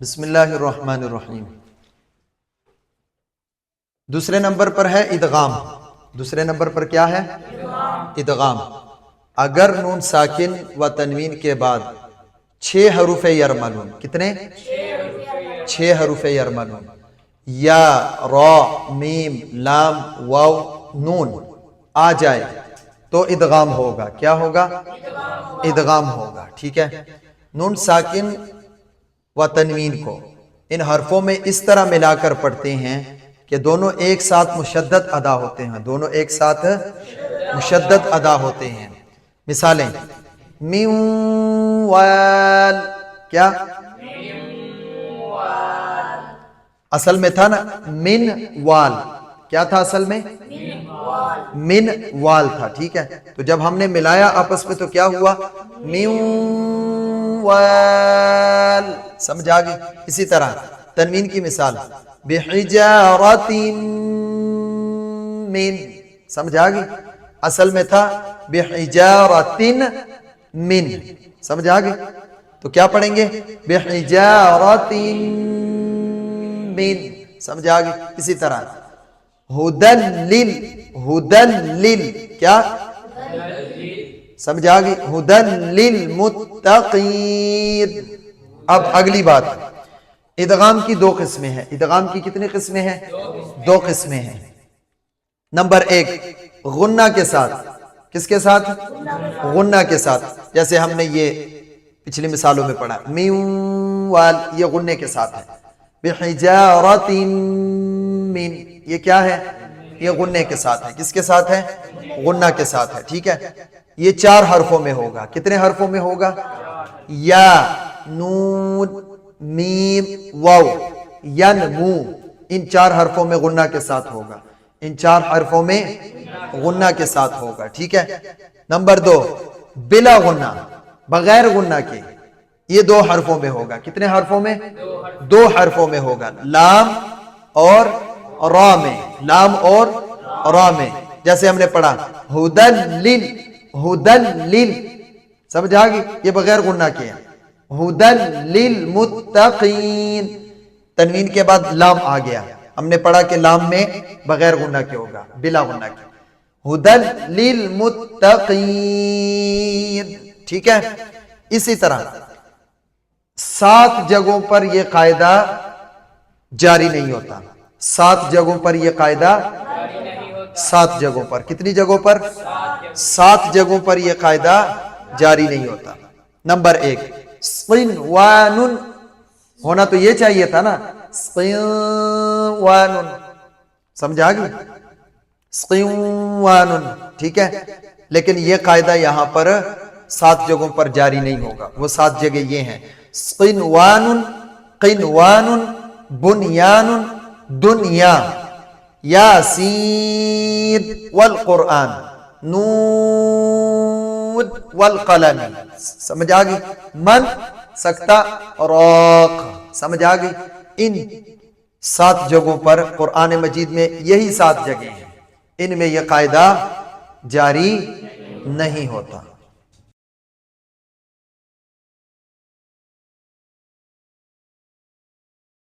بسم اللہ الرحمن الرحیم۔ دوسرے نمبر پر ہے ادغام۔ دوسرے نمبر پر کیا ہے؟ ادغام۔ اگر نون ساکن و تنوین کے بعد 6 حروف یرملون، کتنے؟ 6 حروف یرملون، یا را میم لام واو نون آ جائے تو ادغام ہوگا۔ کیا ہوگا؟ ادغام ہوگا، ٹھیک ہے۔ نون ساکن و تنوین کو ان حرفوں میں اس طرح ملا کر پڑھتے ہیں کہ دونوں ایک ساتھ مشدد ادا ہوتے ہیں، دونوں ایک ساتھ مشدد ادا ہوتے ہیں۔ مثالیں: من وال، کیا؟ اصل میں تھا نا من وال، کیا تھا اصل میں؟ من وال تھا، ٹھیک ہے۔ تو جب ہم نے ملایا آپس میں تو کیا ہوا؟ من وال، سمجھ آ گئی؟ اسی طرح تنوین کی مثال بحجارت من، سمجھ آ گئی؟ اصل میں تھا بحجارت من، سمجھ آ گئی؟ تو کیا پڑھیں گے؟ بحجارت من، سمجھ آ گئی؟ اسی طرح ہدن لل، ہدن لل، کیا؟ سمجھ آ گئی؟ ہدن للمتقین۔ اب اگلی بات، ادغام کی 2 قسمیں ہیں۔ ادغام کی کتنی قسمیں ہیں؟ 2 قسمیں ہیں۔ نمبر 1 غنہ کے ساتھ۔ کس کے ساتھ؟ غنہ کے ساتھ۔ جیسے ہم نے یہ پچھلی مثالوں میں پڑھا، من وال، یہ غنہ کے ساتھ ہے۔ بحجارت من، یہ کیا ہے؟ یہ غنہ کے ساتھ ہے۔ کس کے ساتھ ہے؟ غنہ کے ساتھ ہے، ٹھیک ہے۔ یہ 4 حرفوں میں ہوگا۔ کتنے حرفوں میں ہوگا؟ یا نون میم واو ینمو، ان 4 حرفوں میں غنہ کے ساتھ ہوگا۔ ان 4 حرفوں میں غنہ کے ساتھ ہوگا، ٹھیک ہے۔ نمبر 2 بلا غنہ، بغیر غنہ کے، یہ 2 حرفوں میں ہوگا۔ کتنے حرفوں میں؟ 2 حرفوں میں ہوگا، لام اور را میں، لام اور را میں۔ جیسے ہم نے پڑھا ہدن لل، ہدن لل، سمجھ آ گئی؟ یہ بغیر غنہ کے ہیں۔ ہدن للمتقین، تنوین کے بعد لام آ گیا، ہم نے پڑھا کہ لام میں بغیر غنہ کے ہوگا، بلا غنہ کے۔ ہدن للمتقین، ٹھیک ہے۔ اسی طرح 7 جگہوں پر یہ قاعدہ جاری نہیں ہوتا۔ 7 جگہوں پر یہ قاعدہ، 7 جگہوں پر، کتنی جگہوں پر؟ 7 جگہوں پر یہ قاعدہ جاری نہیں ہوتا۔ نمبر 1 صنوان، ہونا تو یہ چاہیے تھا نا، صنوان، سمجھ آ گئی؟ صنوان، ٹھیک ہے۔ لیکن یہ قاعدہ یہاں پر 7 جگہوں پر جاری نہیں ہوگا۔ وہ 7 جگہ یہ ہیں: صنوان، قنوان، بنیان، دنیا، یاسین والقرآن، نون والقلم، سمجھ آ گئی؟ من، سکتہ، راق، سمجھ آ گئی؟ ان 7 جگہوں پر قرآن مجید میں یہی 7 جگہیں ہیں، ان میں یہ قاعدہ جاری نہیں ہوتا۔